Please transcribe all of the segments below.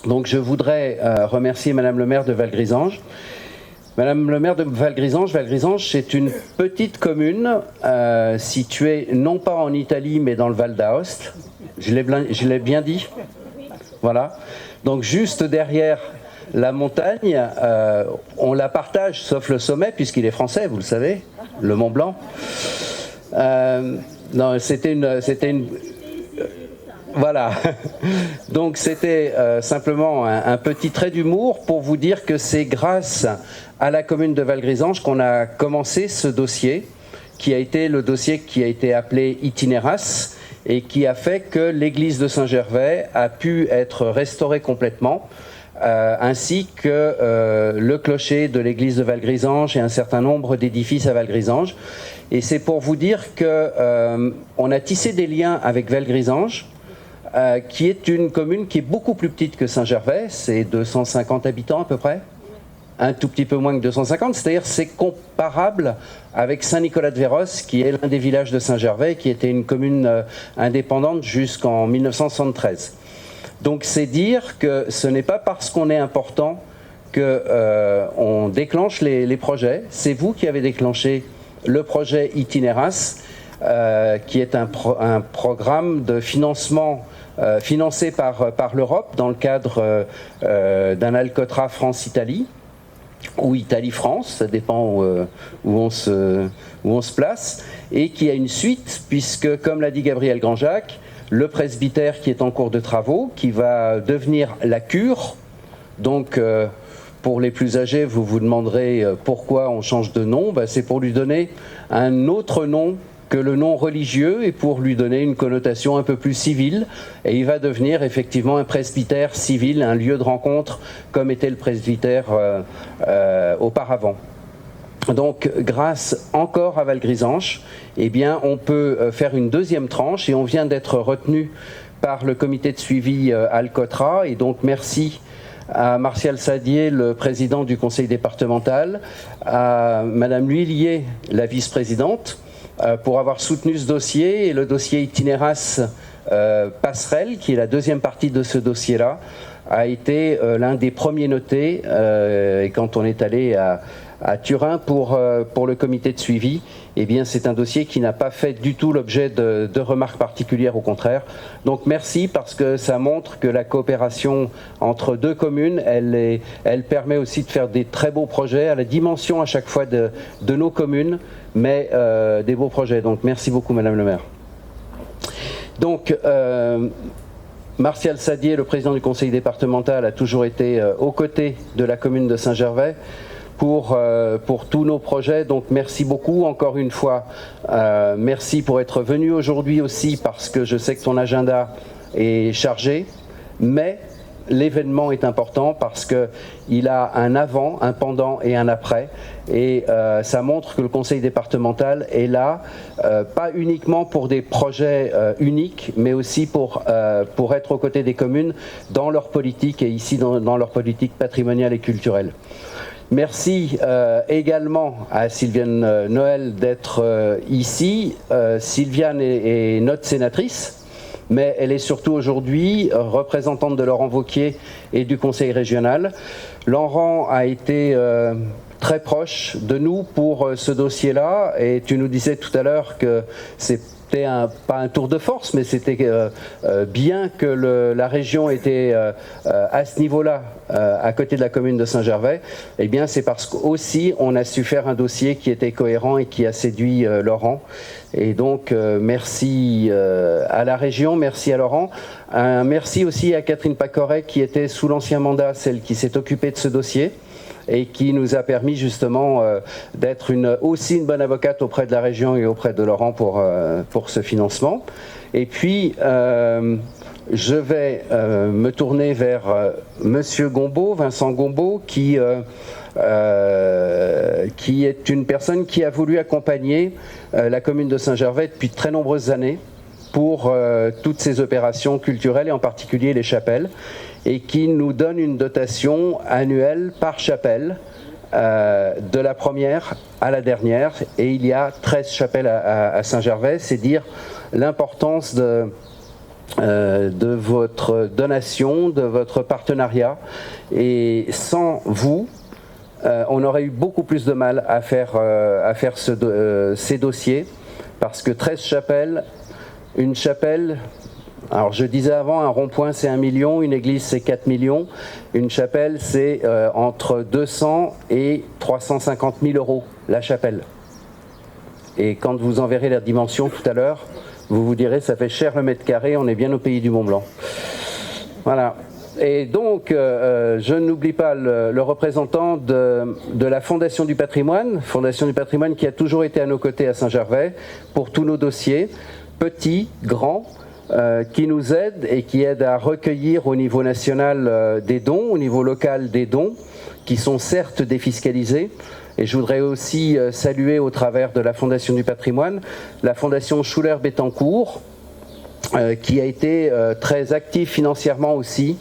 Donc je voudrais remercier Madame le maire de Valgrisange. Madame le maire de Valgrisange, c'est une petite commune située non pas en Italie mais dans le Val d'Aoste. Je l'ai bien dit? Voilà. Donc juste derrière la montagne, on la partage sauf le sommet puisqu'il est français, vous le savez, le Mont Blanc. Non, c'était une voilà. Donc c'était simplement un petit trait d'humour pour vous dire que c'est grâce à la commune de Valgrisange qu'on a commencé ce dossier, qui a été le dossier qui a été appelé Itinéras et qui a fait que l'église de Saint-Gervais a pu être restaurée complètement, ainsi que le clocher de l'église de Valgrisange et un certain nombre d'édifices à Valgrisange. Et c'est pour vous dire qu'on a tissé des liens avec Valgrisange, qui est une commune qui est beaucoup plus petite que Saint-Gervais, c'est 250 habitants à peu près, un tout petit peu moins que 250, c'est-à-dire c'est comparable avec Saint-Nicolas-de-Véros, qui est l'un des villages de Saint-Gervais, qui était une commune indépendante jusqu'en 1973. Donc c'est dire que ce n'est pas parce qu'on est important qu'on déclenche les projets, c'est vous qui avez déclenché le projet Itinéras, qui est un programme de financement financé par l'Europe dans le cadre d'un Alcotra France-Italie, ou Italie-France, ça dépend où on se place, et qui a une suite, puisque, comme l'a dit Gabriel Granjac, le presbytère qui est en cours de travaux, qui va devenir la cure, donc pour les plus âgés, vous vous demanderez pourquoi on change de nom, c'est pour lui donner un autre nom que le nom religieux et pour lui donner une connotation un peu plus civile. Et il va devenir effectivement un presbytère civil, un lieu de rencontre, comme était le presbytère auparavant. Donc, grâce encore à Valgrisange, eh bien, on peut faire une deuxième tranche et on vient d'être retenu par le comité de suivi Alcotra. Et donc, merci à Martial Sadier, le président du conseil départemental, à Madame L'Huillier, la vice-présidente, pour avoir soutenu ce dossier, et le dossier Itinéras Passerelle, qui est la deuxième partie de ce dossier-là, a été l'un des premiers notés, et quand on est allé à Turin pour le comité de suivi, eh bien c'est un dossier qui n'a pas fait du tout l'objet de remarques particulières, au contraire. Donc merci, parce que ça montre que la coopération entre deux communes, elle permet aussi de faire des très beaux projets à la dimension à chaque fois de nos communes, mais des beaux projets. Donc merci beaucoup Madame le maire. Donc Martial Sadier, le président du conseil départemental, a toujours été aux côtés de la commune de Saint-Gervais pour tous nos projets. Donc merci beaucoup encore une fois. Merci pour être venu aujourd'hui aussi, parce que je sais que ton agenda est chargé, mais l'événement est important parce qu'il a un avant, un pendant et un après. Et ça montre que le conseil départemental est là, pas uniquement pour des projets uniques, mais aussi pour être aux côtés des communes dans leur politique, et ici dans leur politique patrimoniale et culturelle. Merci également à Sylviane Noël d'être ici. Sylviane est notre sénatrice, mais elle est surtout aujourd'hui représentante de Laurent Wauquiez et du conseil régional. Laurent a été très proche de nous pour ce dossier-là, et tu nous disais tout à l'heure que c'était pas un tour de force, mais c'était bien que la région était à ce niveau-là, à côté de la commune de Saint-Gervais. Eh bien, c'est parce qu'aussi on a su faire un dossier qui était cohérent et qui a séduit Laurent. Et donc, merci à la région, merci à Laurent. Merci aussi à Catherine Pacoret, qui était sous l'ancien mandat celle qui s'est occupée de ce dossier, et qui nous a permis justement d'être aussi une bonne avocate auprès de la région et auprès de Laurent pour ce financement. Et puis, je vais me tourner vers Monsieur Gombaud, Vincent Gombaud, qui est une personne qui a voulu accompagner la commune de Saint-Gervais depuis de très nombreuses années pour toutes ces opérations culturelles, et en particulier les chapelles, et qui nous donne une dotation annuelle par chapelle, de la première à la dernière. Et il y a 13 chapelles à Saint-Gervais. C'est dire l'importance de votre donation, de votre partenariat. Et sans vous, on aurait eu beaucoup plus de mal à faire ces dossiers, parce que 13 chapelles, une chapelle, alors je disais avant, un rond-point c'est 1 million, une église c'est 4 millions, une chapelle c'est entre 200 et 350 000 euros la chapelle. Et quand vous en verrez la dimension tout à l'heure, vous vous direz ça fait cher le mètre carré, on est bien au pays du Mont-Blanc. Voilà. Et donc, je n'oublie pas le représentant de la Fondation du Patrimoine qui a toujours été à nos côtés à Saint-Gervais pour tous nos dossiers, petits, grands, qui nous aide et qui aide à recueillir au niveau national des dons, au niveau local des dons, qui sont certes défiscalisés. Et je voudrais aussi saluer au travers de la Fondation du Patrimoine, la Fondation Schuller-Bettencourt, qui a été très active financièrement aussi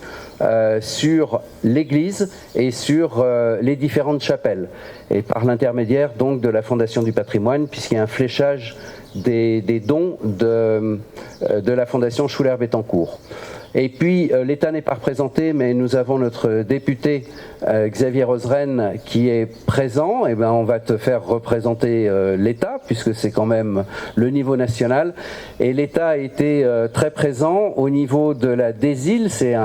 sur l'église et sur les différentes chapelles. Et par l'intermédiaire donc de la Fondation du Patrimoine, puisqu'il y a un fléchage des dons de la Fondation Schuller-Bettencourt. Et puis, l'État n'est pas représenté, mais nous avons notre député Xavier Roseren qui est présent. Et ben, on va te faire représenter l'État, puisque c'est quand même le niveau national. Et l'État a été très présent au niveau de la DESIL, c'est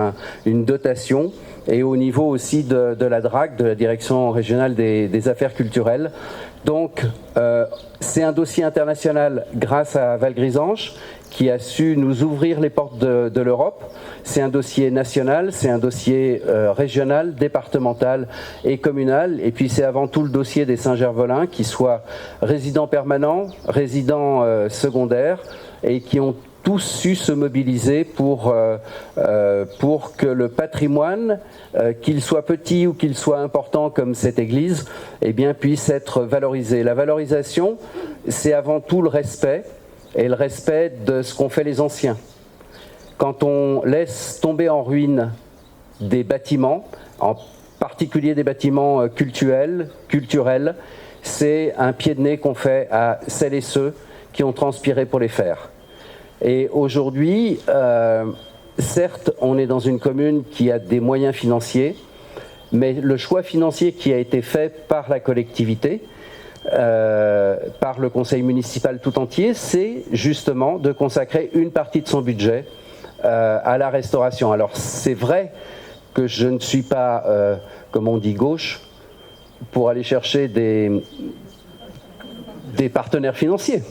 une dotation, et au niveau aussi de la DRAC, de la Direction régionale des affaires culturelles. Donc, c'est un dossier international grâce à Val-Grisange, qui a su nous ouvrir les portes de l'Europe. C'est un dossier national, c'est un dossier régional, départemental et communal. Et puis c'est avant tout le dossier des Saint-Gervelins, qui soient résidents permanents, résidents secondaires, et qui ont tous su se mobiliser pour que le patrimoine, qu'il soit petit ou qu'il soit important comme cette église, eh bien, puisse être valorisé. La valorisation, c'est avant tout le respect, et le respect de ce qu'ont fait les anciens. Quand on laisse tomber en ruine des bâtiments, en particulier des bâtiments cultuels, c'est un pied de nez qu'on fait à celles et ceux qui ont transpiré pour les faire. Et aujourd'hui, certes, on est dans une commune qui a des moyens financiers, mais le choix financier qui a été fait par la collectivité, par le conseil municipal tout entier, c'est justement de consacrer une partie de son budget à la restauration. Alors c'est vrai que je ne suis pas, comme on dit, gauche, pour aller chercher des partenaires financiers.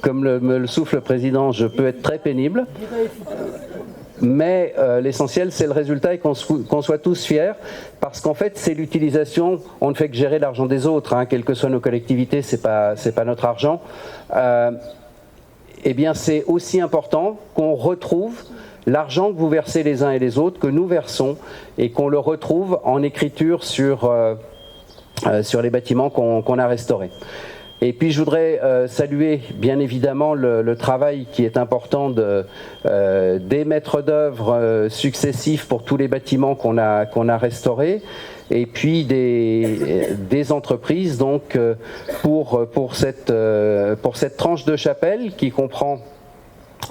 Comme me le souffle le président, je peux être très pénible. Mais l'essentiel, c'est le résultat et qu'on soit tous fiers, parce qu'en fait, c'est l'utilisation. On ne fait que gérer l'argent des autres, hein, quelles que soient nos collectivités, c'est pas notre argent. Eh bien, c'est aussi important qu'on retrouve l'argent que vous versez les uns et les autres, que nous versons, et qu'on le retrouve en écriture sur les bâtiments qu'on a restaurés. Et puis je voudrais saluer bien évidemment le travail qui est important des maîtres d'œuvre successifs pour tous les bâtiments qu'on a restaurés, et puis des entreprises donc pour cette tranche de chapelle qui comprend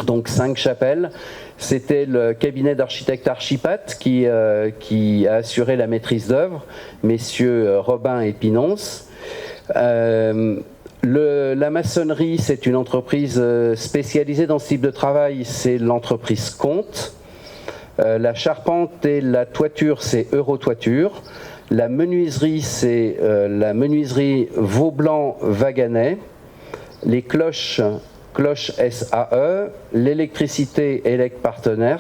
donc 5 chapelles. C'était le cabinet d'architecte Archipat qui a assuré la maîtrise d'œuvre, messieurs Robin et Pinonce. La maçonnerie, c'est une entreprise spécialisée dans ce type de travail, c'est l'entreprise Comte. La charpente et la toiture, c'est Eurotoiture. La menuiserie, c'est la menuiserie Vaublanc-Vaganais. Les cloches SAE. L'électricité Partners.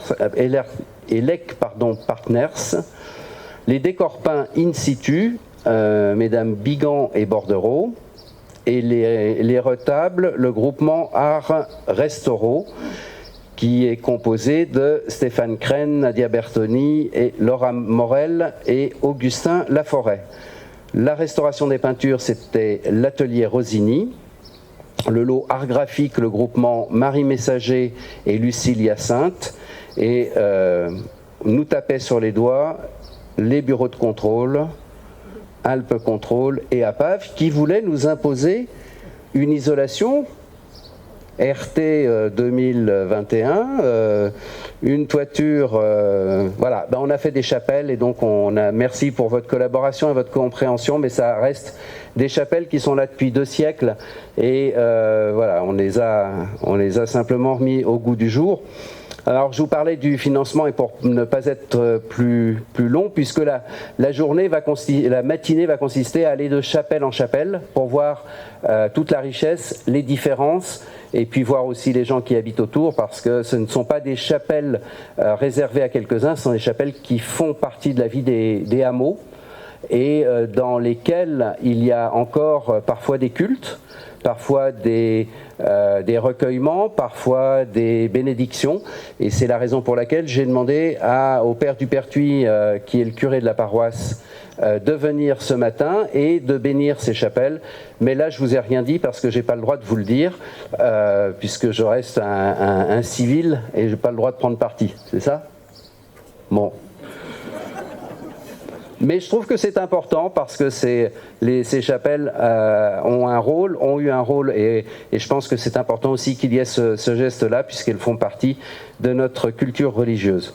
Les décors peints in situ, mesdames Bigan et Bordereau. Et les retables, le groupement Art Restauro, qui est composé de Stéphane Crène, Nadia Bertoni, et Laura Morel et Augustin Laforêt. La restauration des peintures, c'était l'atelier Rosini. Le lot art graphique, le groupement Marie Messager et Lucille Hyacinthe. Et nous tapaient sur les doigts les bureaux de contrôle, Alpes Contrôle et APAV, qui voulaient nous imposer une isolation RT 2021, une toiture, voilà, ben on a fait des chapelles et donc merci pour votre collaboration et votre compréhension, mais ça reste des chapelles qui sont là depuis 2 siècles et voilà, on les a simplement remis au goût du jour. Alors je vous parlais du financement et pour ne pas être plus long, puisque la journée la matinée va consister à aller de chapelle en chapelle pour voir toute la richesse, les différences et puis voir aussi les gens qui habitent autour, parce que ce ne sont pas des chapelles réservées à quelques-uns, ce sont des chapelles qui font partie de la vie des hameaux et dans lesquelles il y a encore parfois des cultes, parfois des recueillements, parfois des bénédictions. Et c'est la raison pour laquelle j'ai demandé au père Dupertuis, qui est le curé de la paroisse, de venir ce matin et de bénir ces chapelles. Mais là, je vous ai rien dit parce que j'ai pas le droit de vous le dire, puisque je reste un civil et j'ai pas le droit de prendre parti. C'est ça ? Bon. Mais je trouve que c'est important parce que ces chapelles ont eu un rôle et je pense que c'est important aussi qu'il y ait ce geste-là puisqu'elles font partie de notre culture religieuse.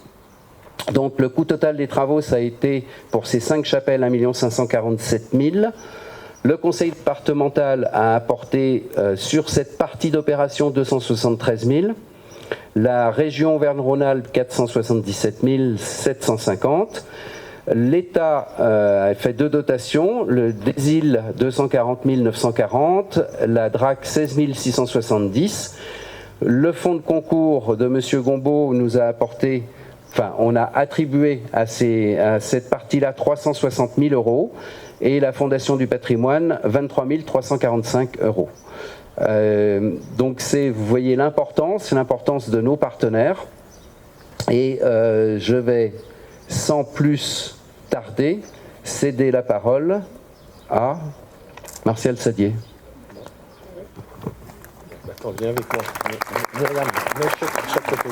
Donc le coût total des travaux, ça a été pour ces 5 chapelles 1 547 000. Le conseil départemental a apporté sur cette partie d'opération 273 000. La région Auvergne-Rhône-Alpes 477 750. L'État a fait 2 dotations, le DESIL 240 940, la DRAC 16 670. Le fonds de concours de M. Gombeau nous a apporté, on a attribué à cette partie-là 360 000 euros et la Fondation du patrimoine 23 345 euros. Donc vous voyez l'importance de nos partenaires et je vais sans plus tarder, céder la parole à Martial Sadier. D'accord, viens avec moi. Myriam, viens chaque côté.